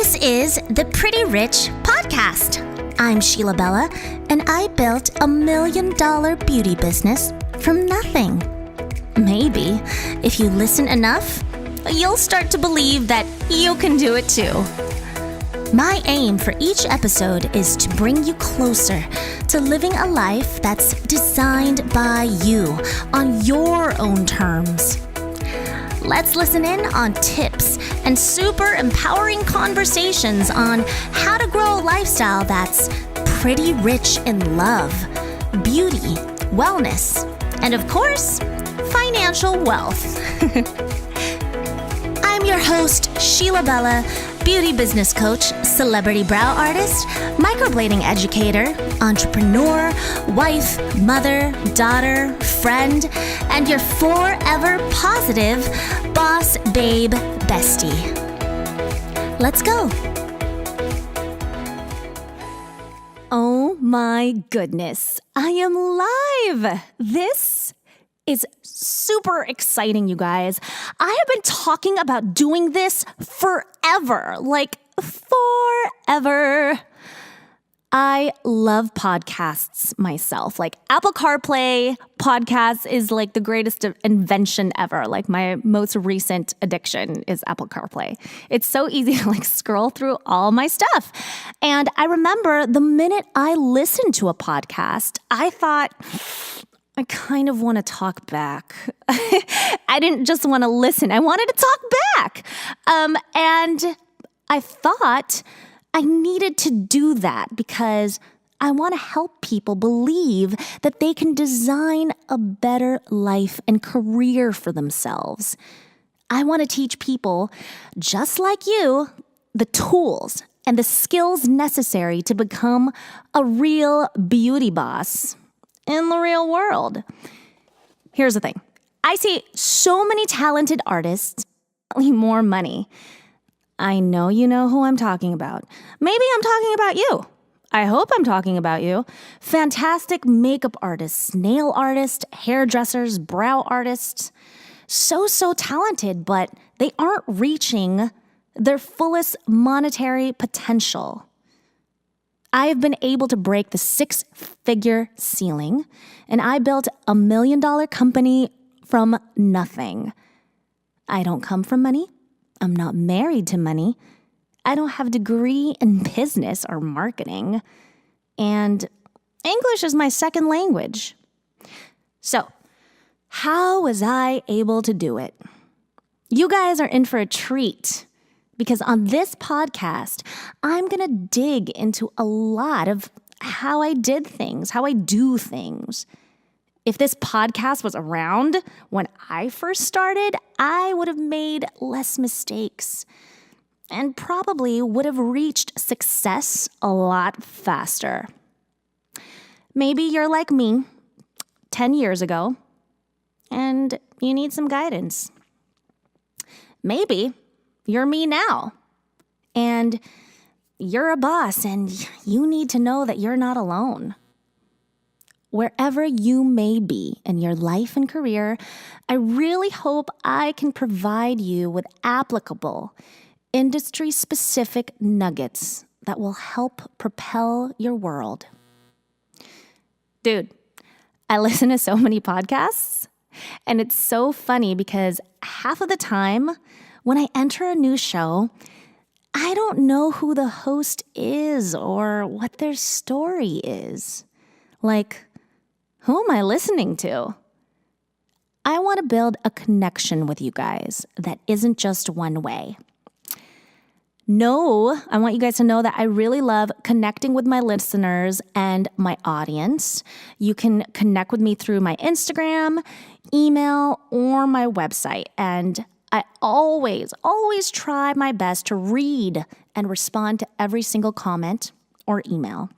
This is the Pretty Rich Podcast. I'm Sheila Bella, and I built $1 million beauty business from nothing. Maybe, if you listen enough, you'll start to believe that you can do it too. My aim for each episode is to bring you closer to living a life that's designed by you on your own terms. Let's listen in on tips and super empowering conversations on how to grow a lifestyle that's pretty rich in love, beauty, wellness, and of course, financial wealth. I'm your host, Sheila Bella, beauty business coach, celebrity brow artist, microblading educator, entrepreneur, wife, mother, daughter, friend, and your forever positive boss babe bestie. Let's go. Oh my goodness, I am live. This is super exciting, you guys. I have been talking about doing this forever, like forever. I love podcasts myself. Like Apple CarPlay podcasts is like the greatest invention ever. Like my most recent addiction is Apple CarPlay. It's so easy to like scroll through all my stuff. And I remember the minute I listened to a podcast, I thought, I kind of want to talk back. I didn't just want to listen. I wanted to talk back. And I thought I needed to do that because I want to help people believe that they can design a better life and career for themselves. I want to teach people, just like you, the tools and the skills necessary to become a real beauty boss in the real world. Here's the thing. I see so many talented artists need more money. I know you know who I'm talking about. Maybe I'm talking about you. I hope I'm talking about you. Fantastic makeup artists, nail artists, hairdressers, brow artists. So talented, but they aren't reaching their fullest monetary potential. I have been able to break the 6-figure ceiling, and I built $1 million company from nothing. I don't come from money. I'm not married to money. I don't have a degree in business or marketing. And English is my second language. So, how was I able to do it? You guys are in for a treat. Because on this podcast, I'm going to dig into a lot of how I did things, how I do things. If this podcast was around when I first started, I would have made less mistakes and probably would have reached success a lot faster. Maybe you're like me 10 years ago and you need some guidance. Maybe you're me now, and you're a boss, and you need to know that you're not alone. Wherever you may be in your life and career, I really hope I can provide you with applicable, industry-specific nuggets that will help propel your world. Dude, I listen to so many podcasts, and it's so funny because half of the time, when I enter a new show, I don't know who the host is or what their story is. Like, who am I listening to? I want to build a connection with you guys that isn't just one way. No, I want you guys to know that I really love connecting with my listeners and my audience. You can connect with me through my Instagram, email, or my website. And I always try my best to read and respond to every single comment or email.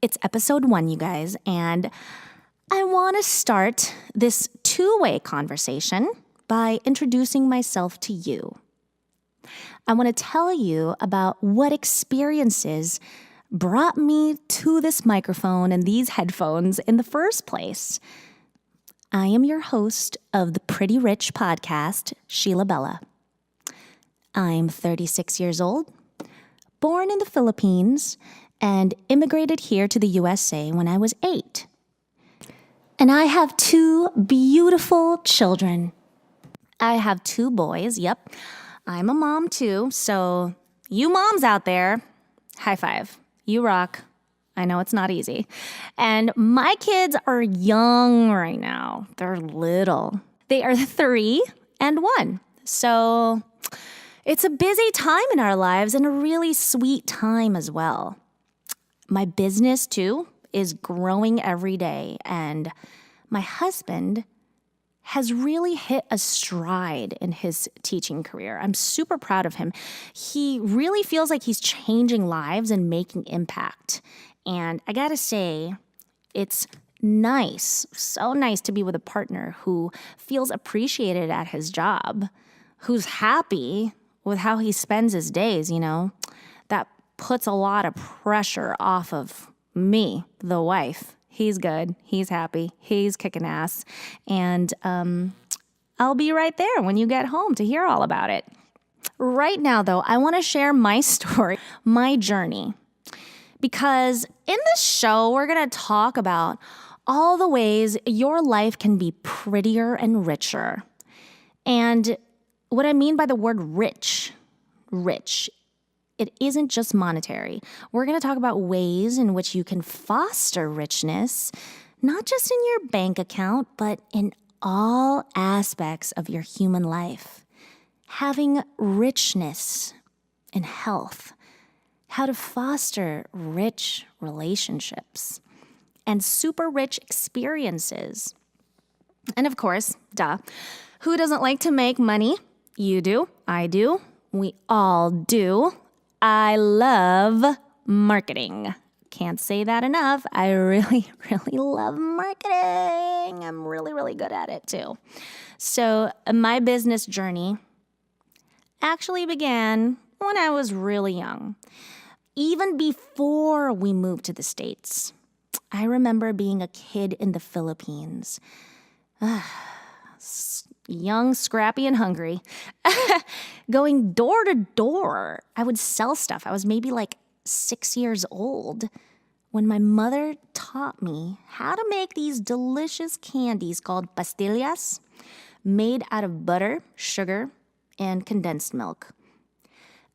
It's episode 1, you guys, and I want to start this two-way conversation by introducing myself to you. I want to tell you about what experiences brought me to this microphone and these headphones in the first place. I am your host of the Pretty Rich Podcast, Sheila Bella. I'm 36 years old, born in the Philippines, and immigrated here to the USA when I was 8. And I have 2 beautiful children. I have 2 boys, yep. I'm a mom too, so you moms out there, high five. You rock. I know it's not easy. And my kids are young right now. They're little. They are 3 and 1. So it's a busy time in our lives and a really sweet time as well. My business too is growing every day, and my husband has really hit a stride in his teaching career. I'm super proud of him. He really feels like he's changing lives and making impact. And I gotta say, it's nice, so nice to be with a partner who feels appreciated at his job, who's happy with how he spends his days, That puts a lot of pressure off of me, the wife. He's good. He's happy. He's kicking ass. And I'll be right there when you get home to hear all about it. Right now, though, I want to share my story, my journey. Because in this show, we're going to talk about all the ways your life can be prettier and richer. And what I mean by the word rich, it isn't just monetary. We're going to talk about ways in which you can foster richness, not just in your bank account, but in all aspects of your human life. Having richness in health, how to foster rich relationships, and super rich experiences. And of course, who doesn't like to make money? You do, I do, we all do. I love marketing. Can't say that enough. I really, really love marketing. I'm really, really good at it too. So my business journey actually began when I was really young. Even before we moved to the States, I remember being a kid in the Philippines. Young, scrappy, and hungry. Going door to door. I would sell stuff. I was maybe like 6 years old when my mother taught me how to make these delicious candies called pastillas, made out of butter, sugar, and condensed milk.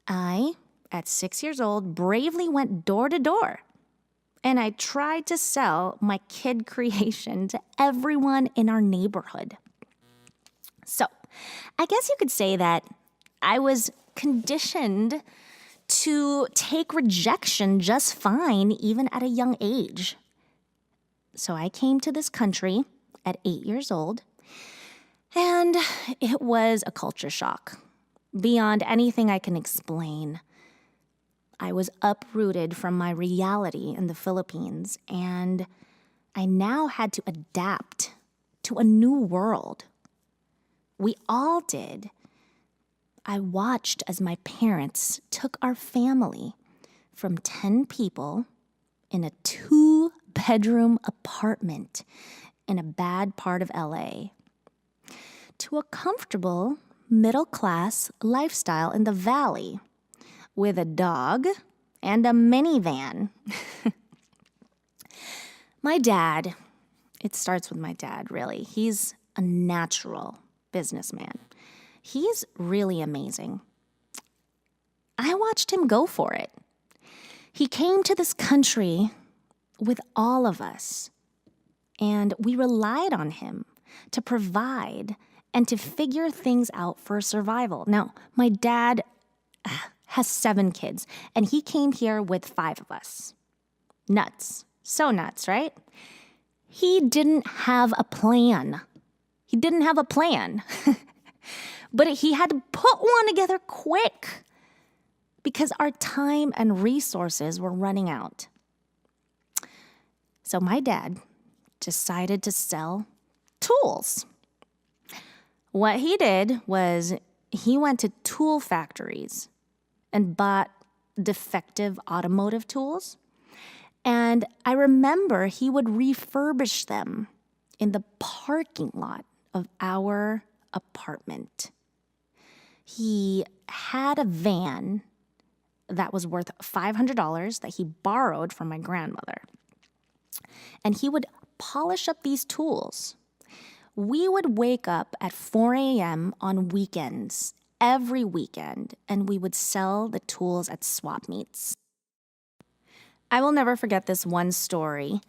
I, at 6 years old, bravely went door to door, and I tried to sell my kid creation to everyone in our neighborhood. So, I guess you could say that I was conditioned to take rejection just fine, even at a young age. So I came to this country at 8 years old, and it was a culture shock beyond anything I can explain. I was uprooted from my reality in the Philippines, and I now had to adapt to a new world. We all did. I watched as my parents took our family from 10 people in a 2-bedroom apartment in a bad part of LA to a comfortable middle-class lifestyle in the valley with a dog and a minivan. My dad, it starts with my dad, really. He's a natural businessman. He's really amazing. I watched him go for it. He came to this country with all of us, and we relied on him to provide and to figure things out for survival. Now, my dad has 7 kids, and he came here with 5 of us. Nuts. So nuts, right? He didn't have a plan. But he had to put one together quick because our time and resources were running out. So my dad decided to sell tools. What he did was he went to tool factories and bought defective automotive tools. And I remember he would refurbish them in the parking lot of our apartment. He had a van that was worth $500 that he borrowed from my grandmother. And he would polish up these tools. We would wake up at 4 a.m. on weekends, every weekend, and we would sell the tools at swap meets. I will never forget this one story,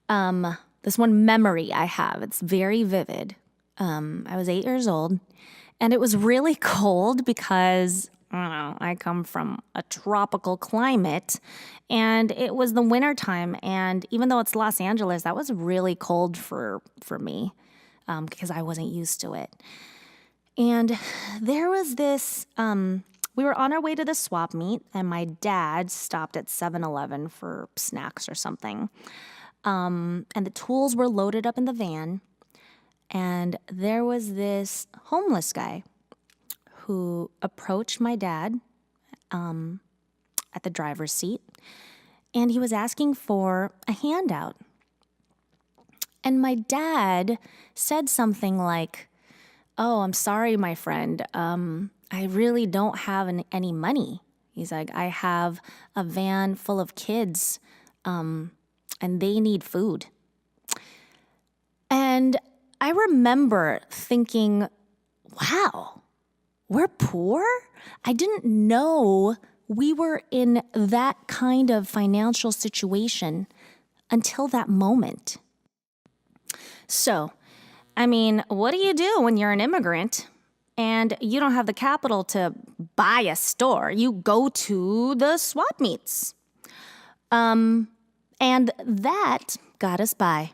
this one memory I have. It's very vivid. I was 8 years old, and it was really cold because, I don't know, I come from a tropical climate, and it was the winter time, and even though it's Los Angeles, that was really cold for me because I wasn't used to it. And there was this, we were on our way to the swap meet, and my dad stopped at 7-Eleven for snacks or something. And the tools were loaded up in the van, and there was this homeless guy who approached my dad at the driver's seat, and he was asking for a handout. And my dad said something like, "Oh, I'm sorry, my friend. I really don't have any money." He's like, "I have a van full of kids, and they need food." And I remember thinking, wow, we're poor? I didn't know we were in that kind of financial situation until that moment. So, I mean, what do you do when you're an immigrant and you don't have the capital to buy a store? You go to the swap meets. And that got us by.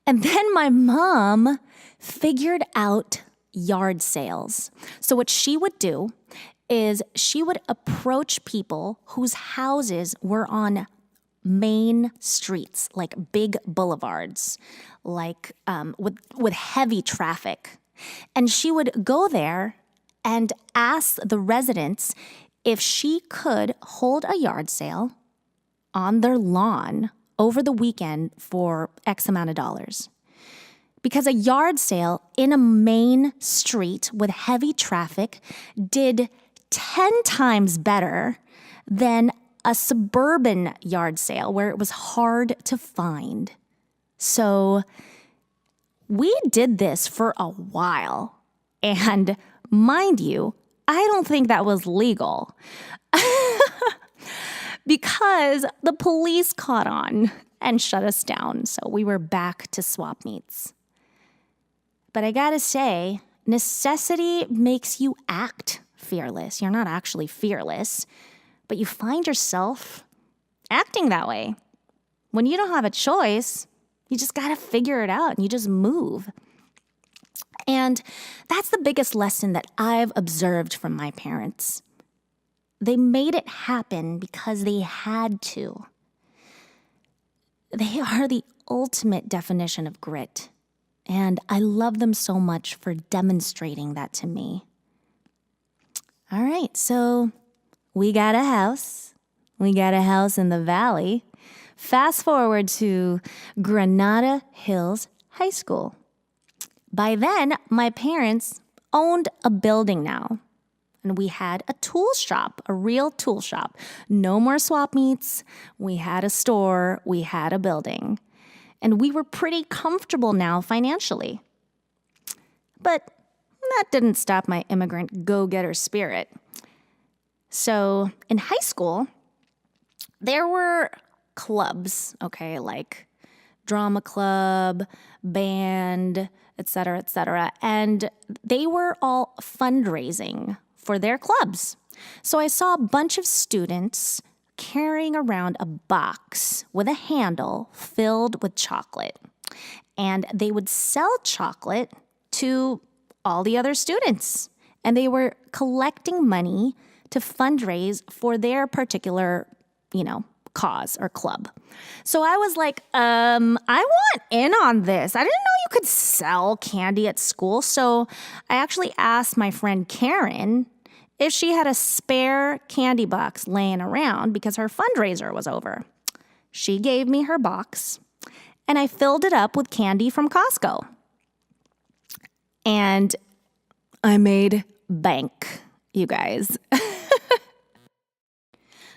And then my mom figured out yard sales. So what she would do is she would approach people whose houses were on main streets, like big boulevards, like with heavy traffic. And she would go there and ask the residents if she could hold a yard sale on their lawn over the weekend for X amount of dollars. Because a yard sale in a main street with heavy traffic did 10 times better than a suburban yard sale where it was hard to find. So we did this for a while. And mind you, I don't think that was legal. Because the police caught on and shut us down. So we were back to swap meets. But I gotta say, necessity makes you act fearless. You're not actually fearless, but you find yourself acting that way. When you don't have a choice, you just gotta figure it out and you just move. And that's the biggest lesson that I've observed from my parents. They made it happen because they had to. They are the ultimate definition of grit. And I love them so much for demonstrating that to me. All right, so we got a house. We got a house in the valley. Fast forward to Granada Hills High School. By then, my parents owned a building now. And we had a tool shop, a real tool shop. No more swap meets. We had a store. We had a building. And we were pretty comfortable now financially. But that didn't stop my immigrant go-getter spirit. So in high school, there were clubs, okay, like drama club, band, et cetera, and they were all fundraising for their clubs. So I saw a bunch of students carrying around a box with a handle filled with chocolate. And they would sell chocolate to all the other students. And they were collecting money to fundraise for their particular, cause or club. So I was like, I want in on this. I didn't know you could sell candy at school. So I actually asked my friend Karen if she had a spare candy box laying around because her fundraiser was over. She gave me her box, and I filled it up with candy from Costco. And I made bank. you guys.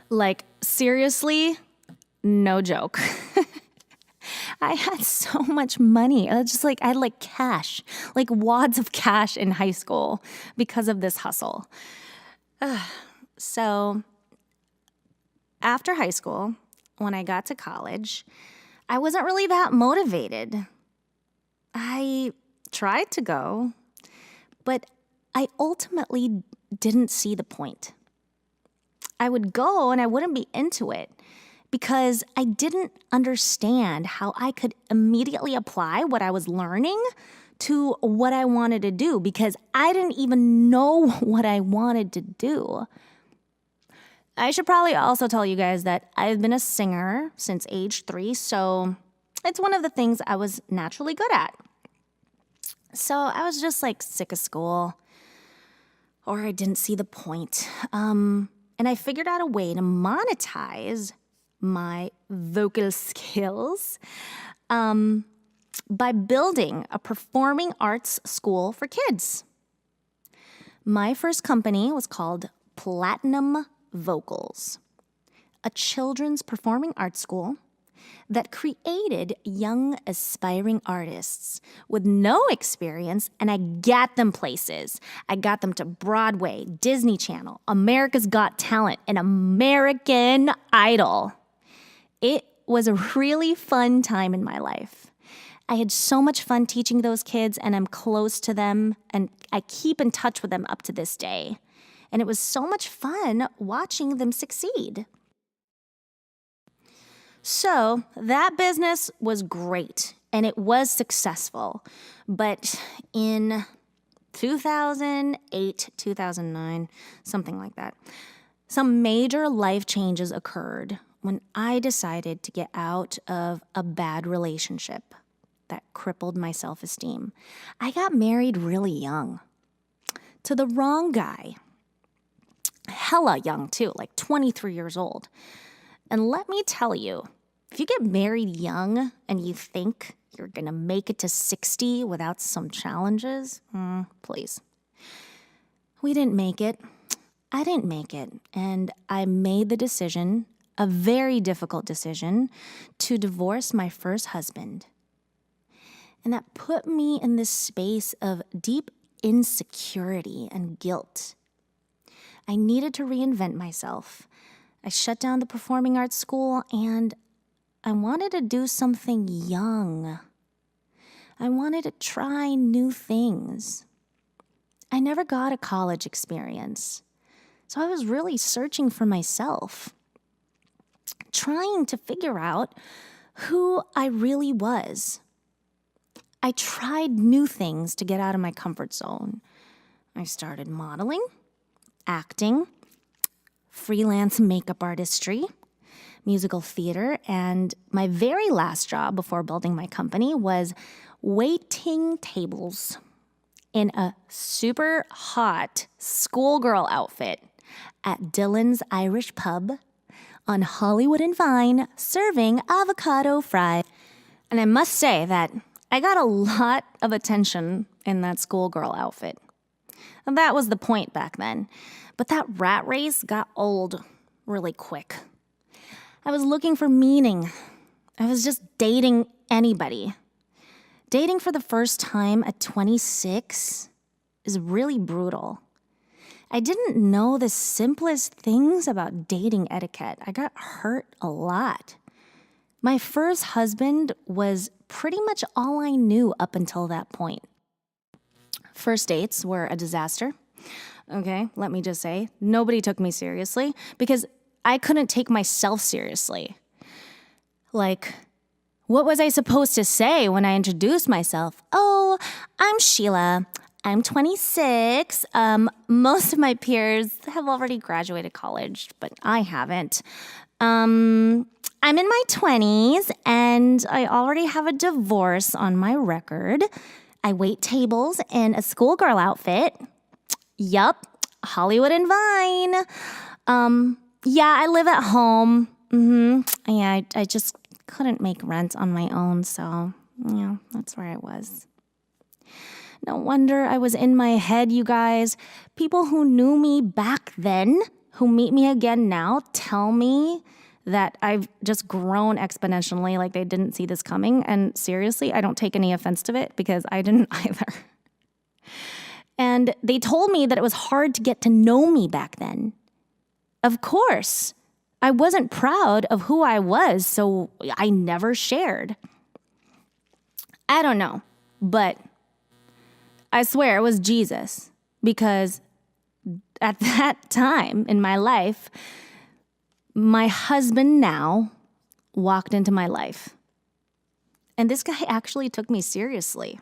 Like, seriously, no joke. I had so much money. I had like cash, like wads of cash in high school because of this hustle. So after high school, when I got to college, I wasn't really that motivated. I tried to go, but I ultimately didn't see the point. I would go and I wouldn't be into it because I didn't understand how I could immediately apply what I was learning to what I wanted to do because I didn't even know what I wanted to do. I should probably also tell you guys that I've been a singer since age 3, so it's one of the things I was naturally good at. So I was just like sick of school, or I didn't see the point. And I figured out a way to monetize my vocal skills by building a performing arts school for kids. My first company was called Platinum Vocals, a children's performing arts school that created young aspiring artists with no experience, and I got them places. I got them to Broadway, Disney Channel, America's Got Talent, and American Idol. It was a really fun time in my life. I had so much fun teaching those kids, and I'm close to them, and I keep in touch with them up to this day. And it was so much fun watching them succeed. So that business was great, and it was successful. But in 2008, 2009, something like that, some major life changes occurred when I decided to get out of a bad relationship that crippled my self-esteem. I got married really young to the wrong guy. Hella young too, like 23 years old. And let me tell you, if you get married young and you think you're gonna make it to 60 without some challenges, please. We didn't make it. I didn't make it. And I made the decision, a very difficult decision, to divorce my first husband. And that put me in this space of deep insecurity and guilt. I needed to reinvent myself. I shut down the performing arts school and I wanted to do something young. I wanted to try new things. I never got a college experience, so I was really searching for myself, trying to figure out who I really was. I tried new things to get out of my comfort zone. I started modeling, acting, freelance makeup artistry, musical theater, and my very last job before building my company was waiting tables in a super hot schoolgirl outfit at Dylan's Irish Pub on Hollywood and Vine, serving avocado fries. And I must say that I got a lot of attention in that schoolgirl outfit. And that was the point back then. But that rat race got old really quick. I was looking for meaning. I was just dating anybody. Dating for the first time at 26 is really brutal. I didn't know the simplest things about dating etiquette. I got hurt a lot. My first husband was pretty much all I knew up until that point. First dates were a disaster. Okay, let me just say, nobody took me seriously because I couldn't take myself seriously. Like, what was I supposed to say when I introduced myself? Oh, I'm Sheila. I'm 26. Most of my peers have already graduated college, but I haven't. I'm in my 20s, and I already have a divorce on my record. I wait tables in a schoolgirl outfit. Yup, Hollywood and Vine. Yeah, I live at home. Yeah, I just couldn't make rent on my own, so yeah, that's where I was. No wonder I was in my head, you guys. People who knew me back then, who meet me again now, tell me that I've just grown exponentially, like they didn't see this coming. And seriously, I don't take any offense to it because I didn't either. And they told me that it was hard to get to know me back then. Of course, I wasn't proud of who I was, so I never shared. I don't know, but I swear it was Jesus, because at that time in my life, my husband now walked into my life. And this guy actually took me seriously.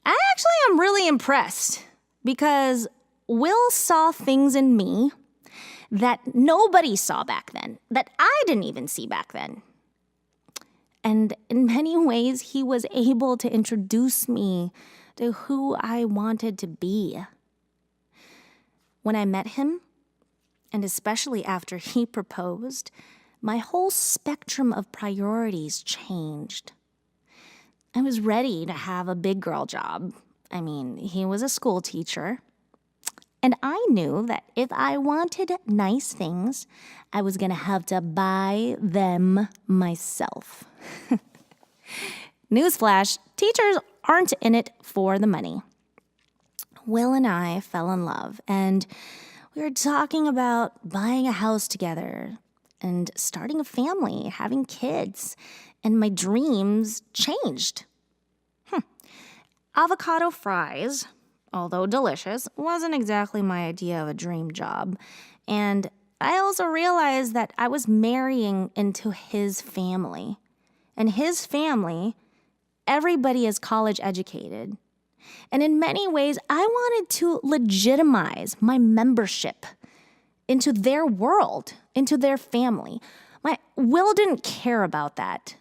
I actually am really impressed because Will saw things in me that nobody saw back then, that I didn't even see back then. And in many ways, he was able to introduce me to who I wanted to be. When I met him, and especially after he proposed, my whole spectrum of priorities changed. I was ready to have a big girl job. I mean, he was a school teacher. And I knew that if I wanted nice things, I was going to have to buy them myself. Newsflash, teachers aren't in it for the money. Will and I fell in love, and we were talking about buying a house together and starting a family, having kids, and my dreams changed. Avocado fries, although delicious, wasn't exactly my idea of a dream job. And I also realized that I was marrying into his family. And his family, everybody is college educated. And in many ways, I wanted to legitimize my membership into their world, into their family. Will didn't care about that,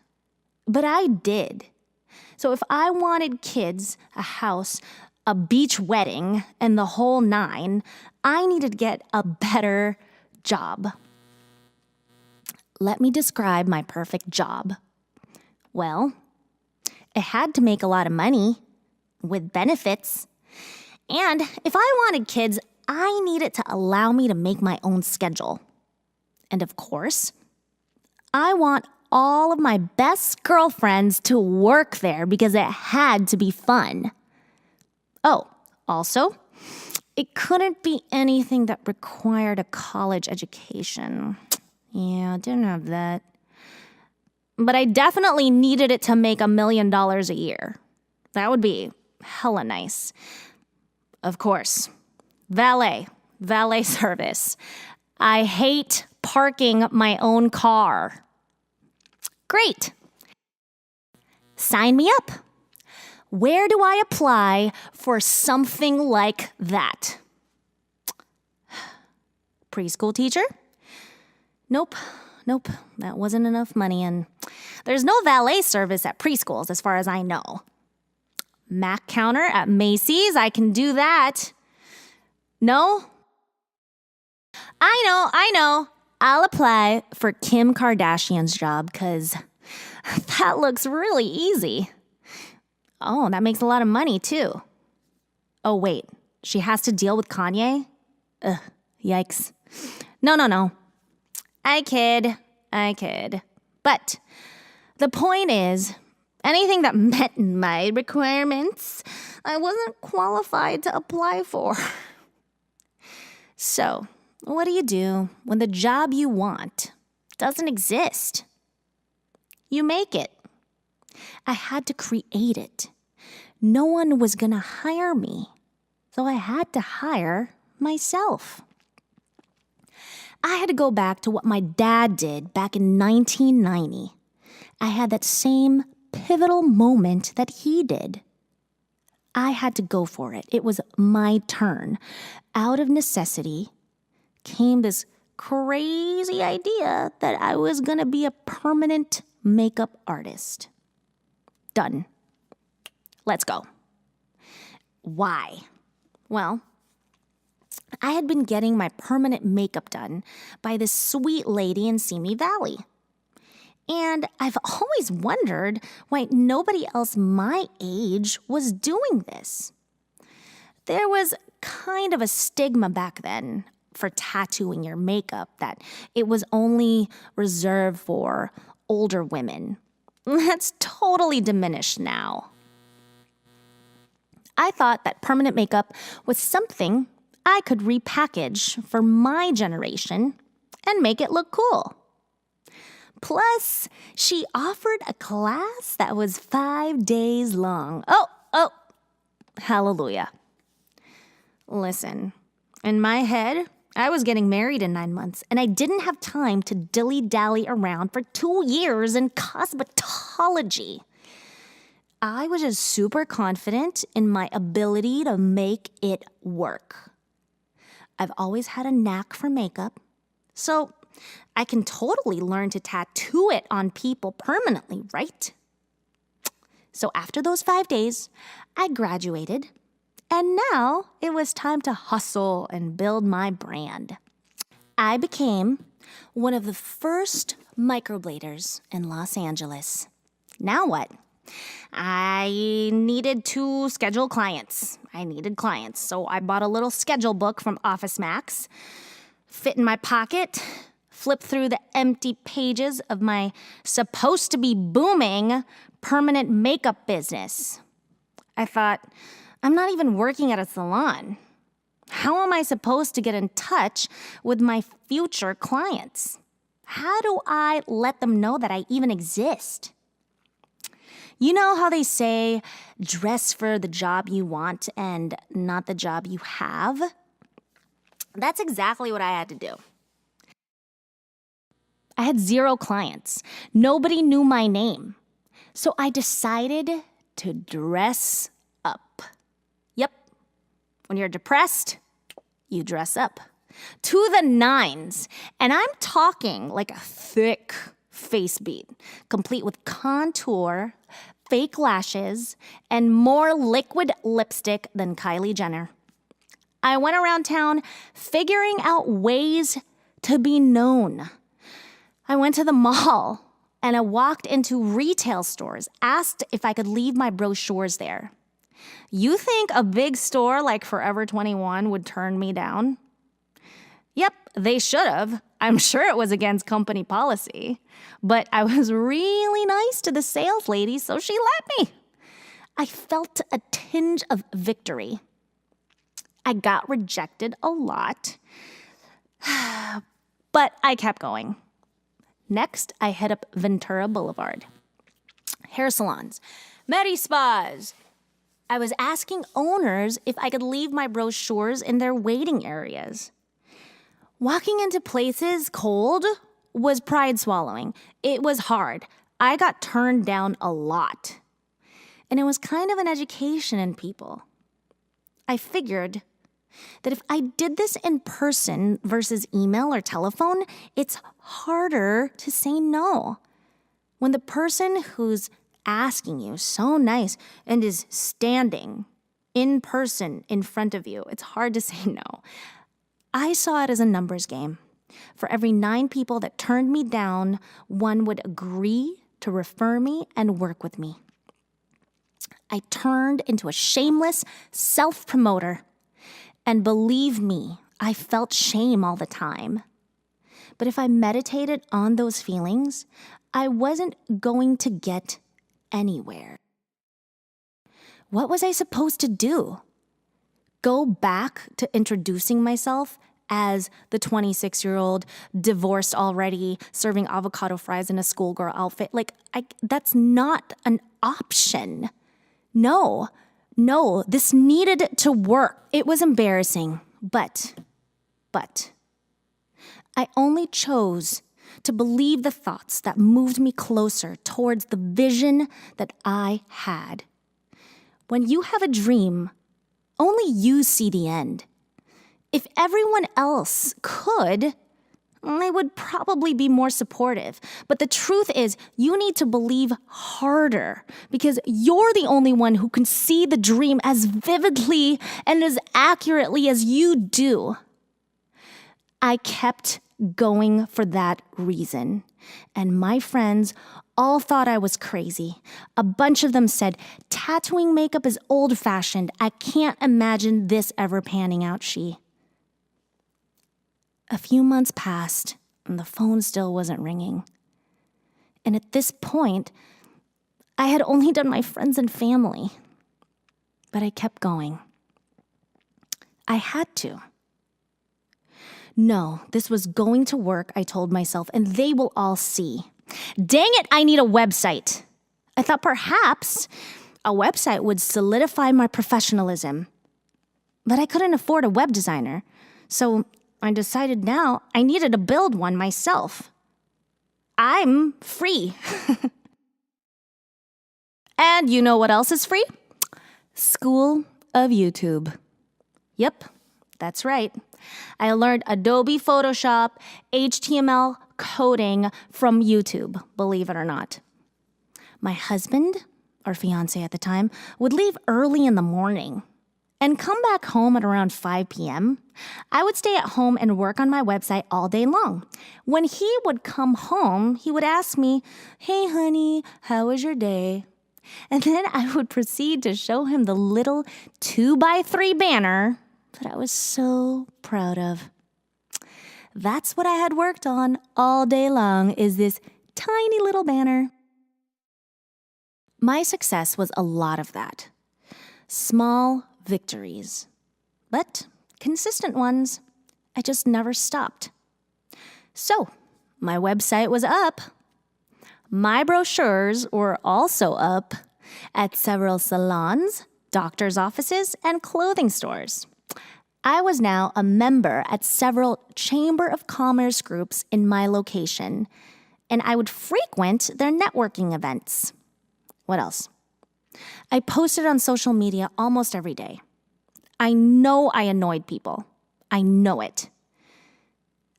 but I did. So if I wanted kids, a house, a beach wedding, and the whole nine, I needed to get a better job. Let me describe my perfect job. Well, it had to make a lot of money with benefits. And if I wanted kids, I needed to allow me to make my own schedule. And of course, I want all of my best girlfriends to work there because it had to be fun. Oh, also, it couldn't be anything that required a college education. Yeah, I didn't have that. But I definitely needed it to make $1 million a year. That would be hella nice. Of course, valet service. I hate parking my own car. Great. Sign me up. Where do I apply for something like that? Preschool teacher? Nope, that wasn't enough money, and there's no valet service at preschools as far as I know. Mac counter at Macy's, I can do that. No? I know. I'll apply for Kim Kardashian's job because that looks really easy. Oh, that makes a lot of money too. Oh, wait, she has to deal with Kanye? Ugh, yikes. No. I kid. But the point is, anything that met my requirements, I wasn't qualified to apply for. So, what do you do when the job you want doesn't exist? You make it. I had to create it. No one was going to hire me, so I had to hire myself. I had to go back to what my dad did back in 1990. I had that same pivotal moment that he did. I had to go for it. It was my turn. Out of necessity came this crazy idea that I was going to be a permanent makeup artist. Done. Let's go. Why? Well, I had been getting my permanent makeup done by this sweet lady in Simi Valley. And I've always wondered why nobody else my age was doing this. There was kind of a stigma back then for tattooing your makeup, that it was only reserved for older women. That's totally diminished now. I thought that permanent makeup was something I could repackage for my generation and make it look cool. Plus, she offered a class that was 5 days long. Oh, hallelujah. Listen, in my head, I was getting married in 9 months, and I didn't have time to dilly-dally around for 2 years in cosmetology. I was just super confident in my ability to make it work. I've always had a knack for makeup, so I can totally learn to tattoo it on people permanently, right? So after those 5 days, I graduated, and now it was time to hustle and build my brand. I became one of the first microbladers in Los Angeles. Now what? I needed to schedule clients. So I bought a little schedule book from Office Max, fit in my pocket, flip through the empty pages of my supposed to be booming permanent makeup business. I thought, I'm not even working at a salon. How am I supposed to get in touch with my future clients? How do I let them know that I even exist? You know how they say, dress for the job you want and not the job you have? That's exactly what I had to do. I had 0 clients. Nobody knew my name. So I decided to dress up. Yep. When you're depressed, you dress up. To the nines. And I'm talking like a thick face beat, complete with contour, fake lashes, and more liquid lipstick than Kylie Jenner. I went around town figuring out ways to be known. I went to the mall and I walked into retail stores, asked if I could leave my brochures there. You think a big store like Forever 21 would turn me down? Yep, they should have. I'm sure it was against company policy. But I was really nice to the sales lady, so she let me. I felt a tinge of victory. I got rejected a lot, but I kept going. Next, I hit up Ventura Boulevard. Hair salons, Medi-spas. I was asking owners if I could leave my brochures in their waiting areas. Walking into places cold was pride swallowing. It was hard. I got turned down a lot. And it was kind of an education in people. I figured that if I did this in person versus email or telephone, it's harder to say no. When the person who's asking you so nice and is standing in person in front of you, it's hard to say no. I saw it as a numbers game. For every 9 people that turned me down, 1 would agree to refer me and work with me. I turned into a shameless self-promoter. And believe me, I felt shame all the time. But if I meditated on those feelings, I wasn't going to get anywhere. What was I supposed to do? Go back to introducing myself as the 26-year-old, divorced already, serving avocado fries in a schoolgirl outfit? That's not an option. No, this needed to work. It was embarrassing, but I only chose to believe the thoughts that moved me closer towards the vision that I had. When you have a dream, only you see the end. If everyone else could, they would probably be more supportive. But the truth is, you need to believe harder because you're the only one who can see the dream as vividly and as accurately as you do. I kept going for that reason. And my friends all thought I was crazy. A bunch of them said, tattooing makeup is old-fashioned. I can't imagine this ever panning out, She. A few months passed, and the phone still wasn't ringing. And at this point, I had only done my friends and family. But I kept going. I had to. No, this was going to work, I told myself, and they will all see. Dang it, I need a website. I thought perhaps a website would solidify my professionalism. But I couldn't afford a web designer, so I decided now I needed to build one myself. I'm free. And you know what else is free? School of YouTube. Yep, that's right. I learned Adobe Photoshop, HTML coding from YouTube, believe it or not. My husband, or fiance at the time, would leave early in the morning and come back home at around 5 p.m. I would stay at home and work on my website all day long. When he would come home, he would ask me, "Hey, honey, how was your day?" And then I would proceed to show him the little 2x3 banner that I was so proud of. That's what I had worked on all day long, is this tiny little banner. My success was a lot of that. Small victories, but consistent ones. I just never stopped. So, my website was up. My brochures were also up at several salons, doctor's offices, and clothing stores. I was now a member at several Chamber of Commerce groups in my location, and I would frequent their networking events. What else? I posted on social media almost every day. I know I annoyed people. I know it.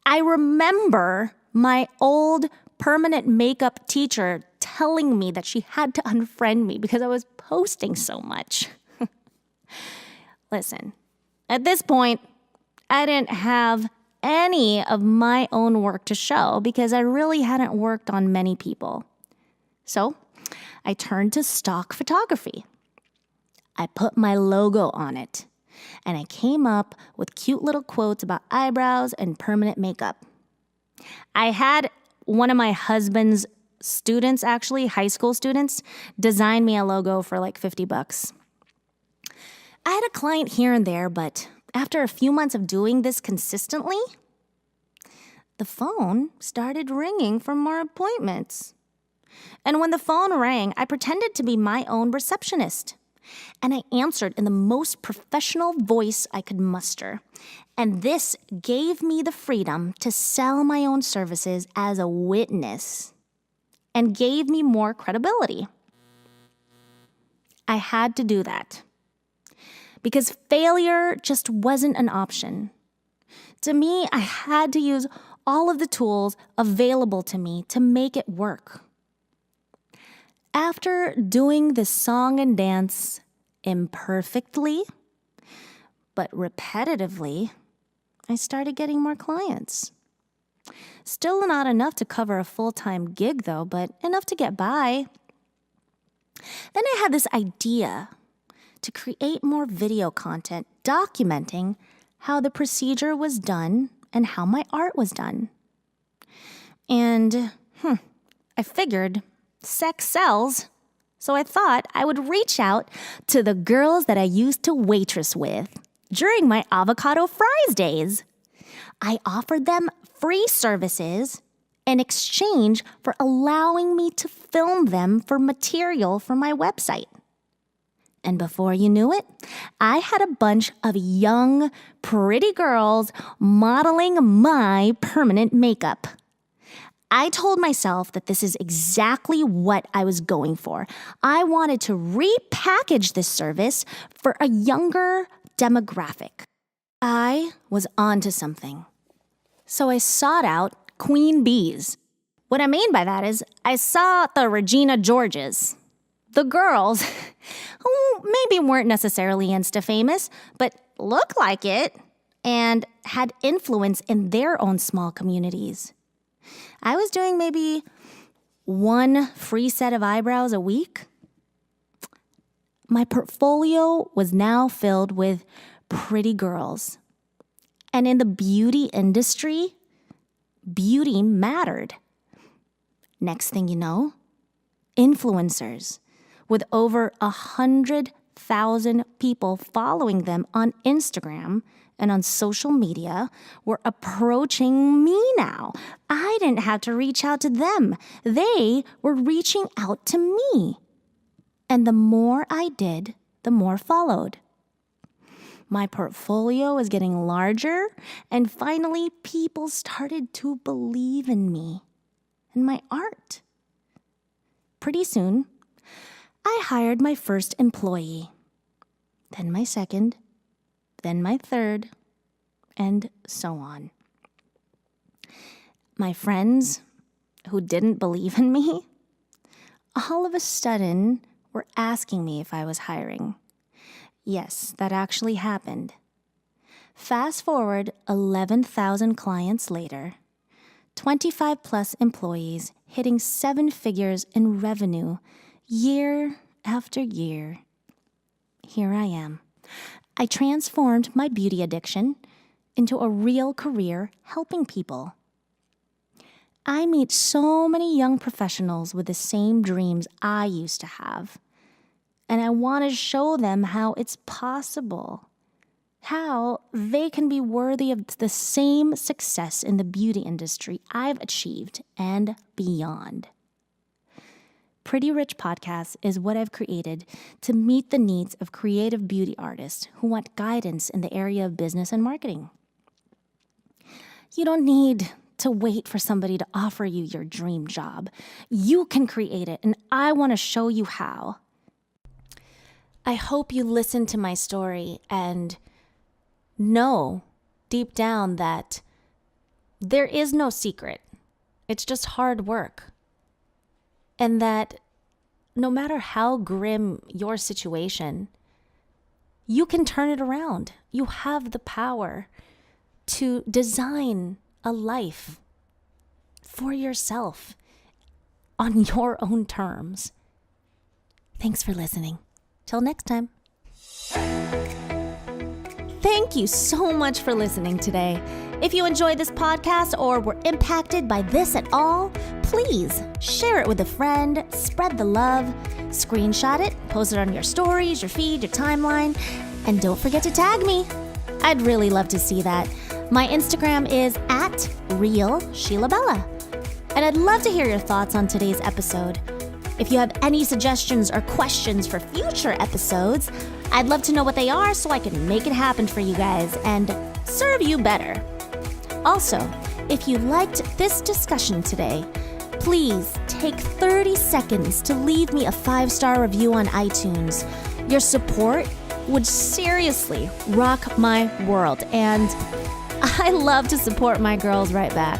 I remember my old permanent makeup teacher telling me that she had to unfriend me because I was posting so much. Listen, at this point, I didn't have any of my own work to show because I really hadn't worked on many people. So I turned to stock photography. I put my logo on it, and I came up with cute little quotes about eyebrows and permanent makeup. I had one of my husband's students, actually, high school students, design me a logo for like $50. I had a client here and there, but after a few months of doing this consistently, the phone started ringing for more appointments. And when the phone rang, I pretended to be my own receptionist. And I answered in the most professional voice I could muster. And this gave me the freedom to sell my own services as a witness and gave me more credibility. I had to do that because failure just wasn't an option. To me, I had to use all of the tools available to me to make it work. After doing this song and dance imperfectly, but repetitively, I started getting more clients. Still not enough to cover a full-time gig, though, but enough to get by. Then I had this idea to create more video content documenting how the procedure was done and how my art was done. And I figured sex sells, so I thought I would reach out to the girls that I used to waitress with during my avocado fries days. I offered them free services in exchange for allowing me to film them for material for my website. And before you knew it, I had a bunch of young, pretty girls modeling my permanent makeup. I told myself that this is exactly what I was going for. I wanted to repackage this service for a younger demographic. I was onto something. So I sought out queen bees. What I mean by that is I saw the Regina Georges, the girls who maybe weren't necessarily Insta famous, but looked like it. and had influence in their own small communities. I was doing maybe one free set of eyebrows a week. My portfolio was now filled with pretty girls. And in the beauty industry, beauty mattered. Next thing you know, influencers with over 100,000 people following them on Instagram and on social media were approaching me now. I didn't have to reach out to them. They were reaching out to me. And the more I did, the more followed. My portfolio was getting larger, and finally people started to believe in me and my art. Pretty soon, I hired my first employee, then my second, then my third, and so on. My friends who didn't believe in me, all of a sudden were asking me if I was hiring. Yes, that actually happened. Fast forward 11,000 clients later, 25 plus employees hitting 7 figures in revenue year after year. Here I am. I transformed my beauty addiction into a real career helping people. I meet so many young professionals with the same dreams I used to have. And I want to show them how it's possible, how they can be worthy of the same success in the beauty industry I've achieved and beyond. Pretty Rich Podcast is what I've created to meet the needs of creative beauty artists who want guidance in the area of business and marketing. You don't need to wait for somebody to offer you your dream job. You can create it, and I want to show you how. I hope you listen to my story and know deep down that there is no secret. It's just hard work. And that no matter how grim your situation, you can turn it around. You have the power to design a life for yourself on your own terms. Thanks for listening. Till next time. Thank you so much for listening today. If you enjoyed this podcast or were impacted by this at all, please share it with a friend, spread the love, screenshot it, post it on your stories, your feed, your timeline, and don't forget to tag me. I'd really love to see that. My Instagram is @RealSheilaBella. And I'd love to hear your thoughts on today's episode. If you have any suggestions or questions for future episodes, I'd love to know what they are so I can make it happen for you guys and serve you better. Also, if you liked this discussion today, please take 30 seconds to leave me a 5-star review on iTunes. Your support would seriously rock my world, and I love to support my girls right back.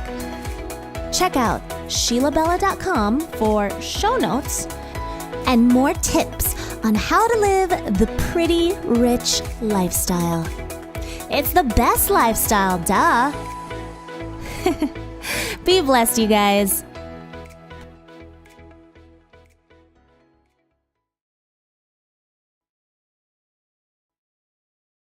Check out SheilaBella.com for show notes and more tips on how to live the pretty rich lifestyle. It's the best lifestyle, duh. Be blessed, you guys.